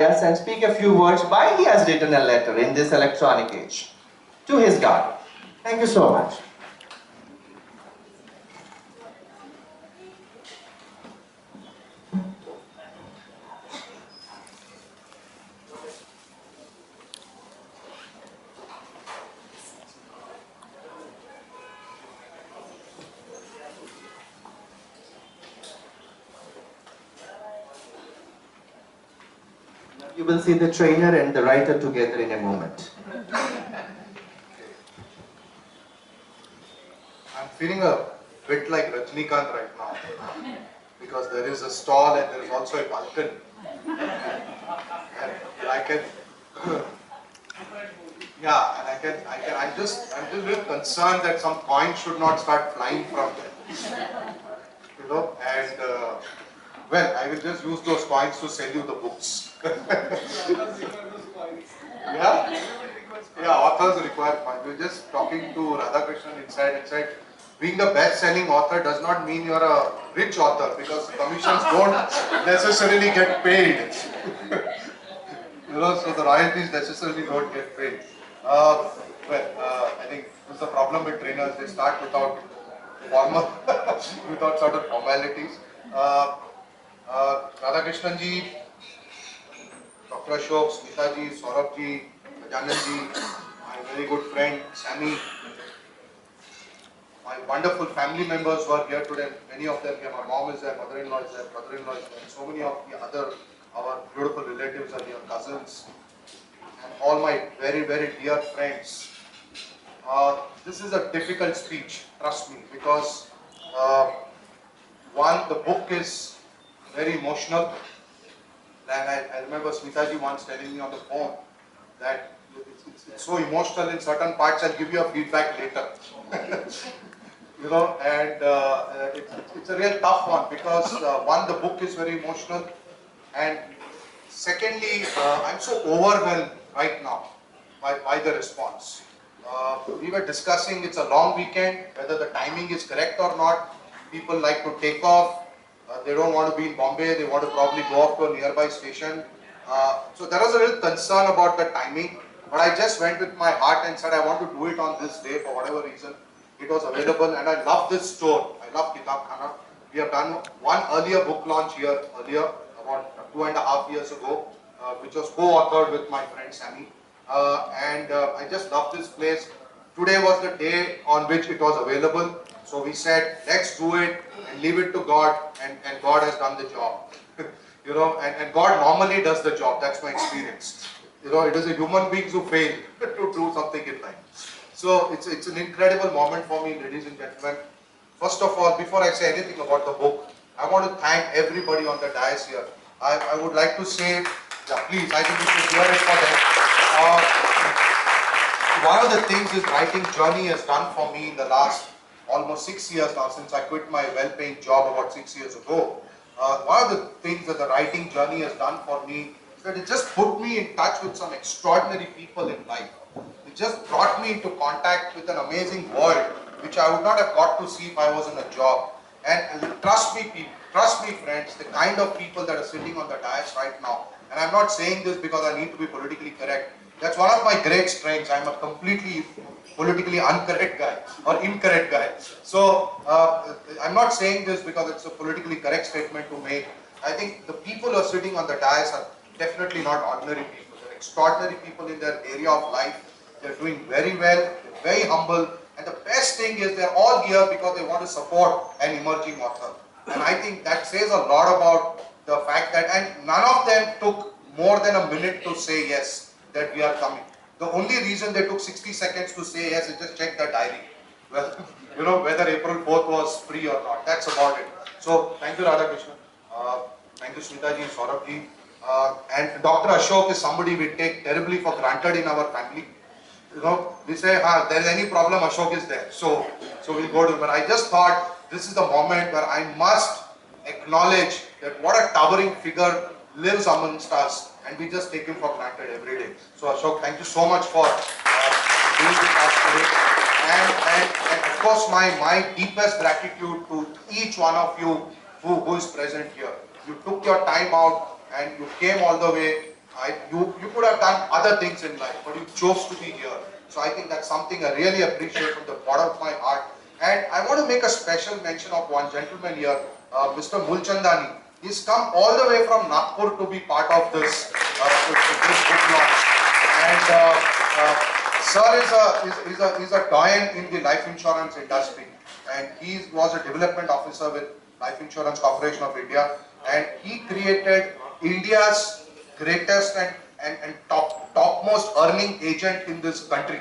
Yes, and speak a few words why he has written a letter in this electronic age to his daughter. Thank you so much. You will see the trainer and the writer together in a moment. I'm feeling a bit like Rajnikant right now because there is a stall and there is also a balcony. And I can, yeah, and I'm just a little concerned that some coins should not start flying from there. And well, I will just use those coins to sell you the books. Yeah? Yeah, authors require coins. We're just talking to Radhakrishnan inside. Being the best-selling author does not mean you're a rich author because commissions don't necessarily get paid. So the royalties necessarily don't get paid. I think this is the problem with trainers. They start without without certain formalities. Radhakrishnan ji, Dr. Ashok, Smita ji, Saurabh ji, Gajanan ji, my very good friend Sammy, my wonderful family members who are here today. Many of them here. My mom is there, mother-in-law is there, brother-in-law is there. So many of the other our beautiful relatives are here, cousins, and all my very, very dear friends. This is a difficult speech, trust me, because one, the book is very emotional. And I remember Smita ji once telling me on the phone that it's so emotional in certain parts. I'll give you a feedback later. It's a real tough one because one, the book is very emotional, and secondly, I'm so overwhelmed right now by the response. We were discussing, it's a long weekend, whether the timing is correct or not. People like to take off. They don't want to be in Bombay. They want to probably go off to a nearby station. So there was a little concern about the timing. But I just went with my heart and said I want to do it on this day for whatever reason. It was available and I love this store. I love Kitab Khana. We have done one earlier book launch here earlier, about 2.5 years ago, which was co-authored with my friend Sammy. I just love this place. Today was the day on which it was available. So we said, let's do it and leave it to God, and God has done the job. And God normally does the job. That's my experience. It is a human beings who fail to do something in life. So it's an incredible moment for me, ladies and gentlemen. First of all, before I say anything about the book, I want to thank everybody on the dais here. I would like to say, yeah, please, I think we should hear it for them. One of the things this writing journey has done for me in the last almost 6 years now, since I quit my well-paying job about 6 years ago. One of the things that the writing journey has done for me is that it just put me in touch with some extraordinary people in life. It just brought me into contact with an amazing world, which I would not have got to see if I was in a job. And trust me, friends, the kind of people that are sitting on the dais right now, and I'm not saying this because I need to be politically correct. That's one of my great strengths. I'm a completely politically incorrect guy. So I'm not saying this because it's a politically correct statement to make. I think the people who are sitting on the dais are definitely not ordinary people. They're extraordinary people in their area of life. They're doing very well, they're very humble, and the best thing is they're all here because they want to support an emerging author. And I think that says a lot about the fact that, and none of them took more than a minute to say yes, that we are coming. The only reason they took 60 seconds to say yes is just check the diary. Well, whether April 4th was free or not. That's about it. So, thank you Radhakrishnan. Thank you Smita ji, Saurabh ji. And Dr. Ashok is somebody we take terribly for granted in our family. We say, there is any problem, Ashok is there. So we'll go to him. But I just thought this is the moment where I must acknowledge that what a towering figure lives amongst us, and we just take him for granted every day. So Ashok, thank you so much for being with us today. And of course, my deepest gratitude to each one of you who is present here. You took your time out and you came all the way. you could have done other things in life, but you chose to be here. So I think that's something I really appreciate from the bottom of my heart. And I want to make a special mention of one gentleman here, Mr. Mulchandani. He's come all the way from Nagpur to be part of this, this book launch. And Sir is a doyen in the life insurance industry, and he was a development officer with Life Insurance Corporation of India, and he created India's greatest and topmost earning agent in this country,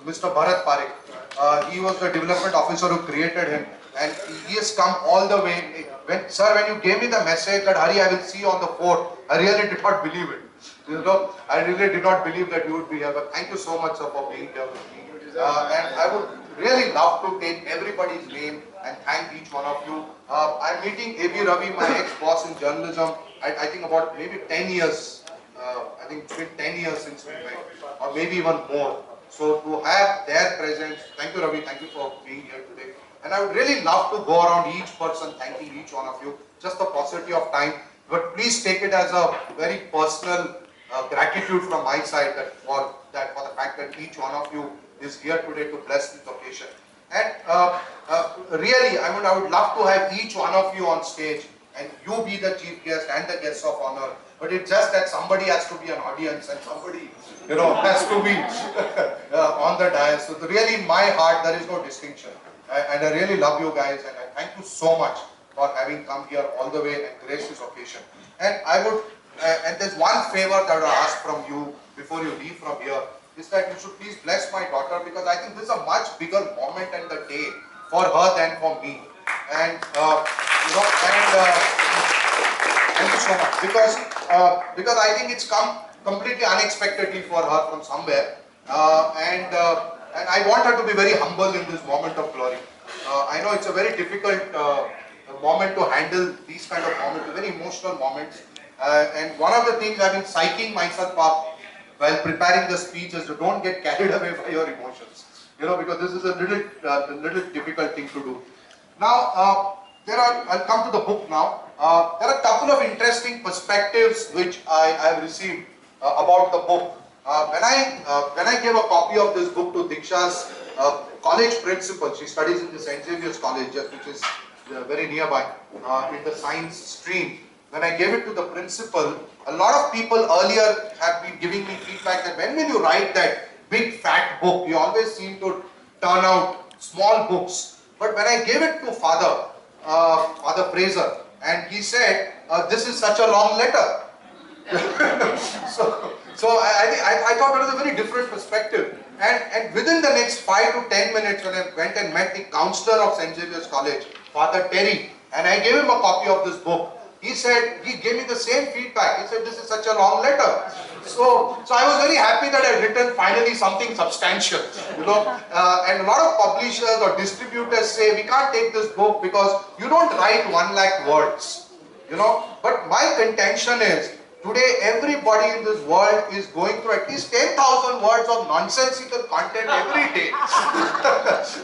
Mr. Bharat Parekh. He was the development officer who created him, and he has come all the way. When you gave me the message that Hari, I will see you on the 4th, I really did not believe it. You know, I really did not believe that you would be here. But thank you so much, sir, for being here with me. And I would really love to take everybody's name and thank each one of you. I'm meeting A.B. Ravi, my ex-boss in journalism, I think about maybe 10 years. I think it's been 10 years since we met, or maybe even more. So to have their presence, thank you Ravi, thank you for being here today. And I would really love to go around each person thanking each one of you, just the paucity of time. But please take it as a very personal gratitude from my side for the fact that each one of you is here today to bless this occasion. And really, I would love to have each one of you on stage and you be the chief guest and the guest of honor. But it's just that somebody has to be an audience and somebody, has to be on the dais. So really, in my heart, there is no distinction. And I really love you guys, and I thank you so much for having come here all the way and graced this occasion. And and there's one favor that I ask from you before you leave from here, is that you should please bless my daughter, because I think this is a much bigger moment and the day for her than for me. And thank you so much, because I think it's come completely unexpectedly for her from somewhere, and I want her to be very humble in this moment of glory. I know it's a very difficult moment to handle these kind of moments, very emotional moments. And one of the things I've been psyching myself up while preparing the speech is to don't get carried away by your emotions, because this is a little difficult thing to do. Now, I'll come to the book now. There are a couple of interesting perspectives which I have received about the book. When I gave a copy of this book to Diksha's college principal, she studies in the St. Xavier's College, which is very nearby, in the science stream. When I gave it to the principal, a lot of people earlier have been giving me feedback that when will you write that big fat book? You always seem to turn out small books. But when I gave it to Father Fraser, and he said, this is such a long letter. So I thought it was a very different perspective. And within the next 5 to 10 minutes, when I went and met the counselor of St. Xavier's College, Father Terry, and I gave him a copy of this book, he gave me the same feedback. He said, this is such a long letter. So I was very happy that I had written finally something substantial, And a lot of publishers or distributors say, we can't take this book because you don't write 1 lakh words, But my contention is, today everybody in this world is going through at least 10,000 words of nonsensical content every day.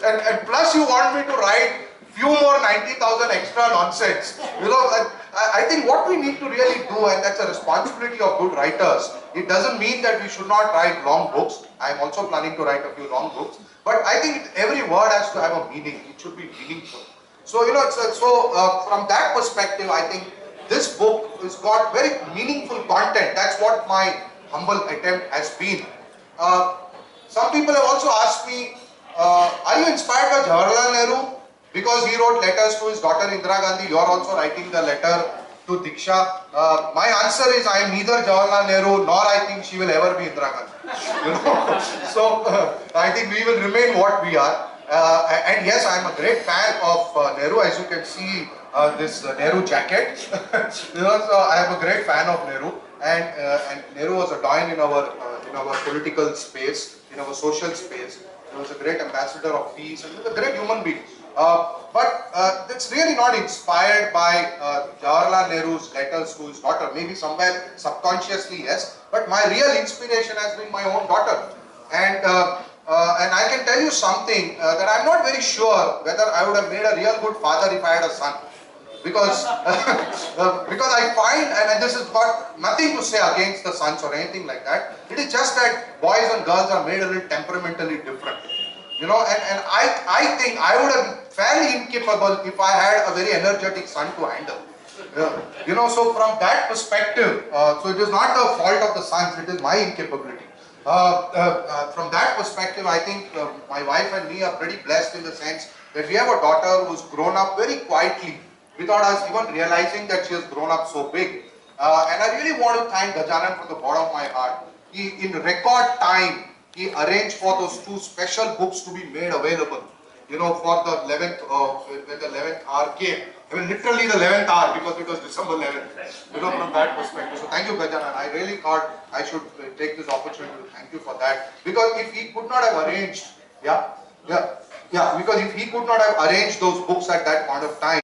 and plus you want me to write few more 90,000 extra nonsense. I think what we need to really do, and that's a responsibility of good writers, it doesn't mean that we should not write long books. I'm also planning to write a few long books. But I think every word has to have a meaning. It should be meaningful. So, from that perspective, I think this book has got very meaningful content. That's what my humble attempt has been. Some people have also asked me, are you inspired by Jawaharlal Nehru? Because he wrote letters to his daughter Indira Gandhi, you are also writing the letter to Diksha. My answer is, I am neither Jawaharlal Nehru nor I think she will ever be Indira Gandhi. So I think we will remain what we are. And yes, I am a great fan of Nehru, as you can see this Nehru jacket. So I am a great fan of Nehru, and Nehru was a doyen in our political space, in our social space. He was a great ambassador of peace and he was a great human being. But it's really not inspired by Jawaharlal Nehru's letters to his daughter. Maybe somewhere subconsciously, yes. But my real inspiration has been my own daughter. And I can tell you something that I'm not very sure whether I would have made a real good father if I had a son. because because I find, and this has got nothing to say against the sons or anything like that. It is just that boys and girls are made a little temperamentally different. You know, and I think I would have been fairly incapable if I had a very energetic son to handle. You know, so from that perspective, so it is not the fault of the sons, it is my incapability. From that perspective, I think my wife and me are pretty blessed in the sense that we have a daughter who's grown up very quietly without us even realizing that she has grown up so big. And I really want to thank Gajanan from the bottom of my heart. He, in record time, he arranged for those 2 special books to be made available. You know, for the 11th, when the 11th hour came. I mean, literally the 11th hour, because it was December 11th. You know, from that perspective. So thank you, Gajanan. I really thought I should take this opportunity to thank you for that. Because if he could not have arranged, because if he could not have arranged those books at that point of time,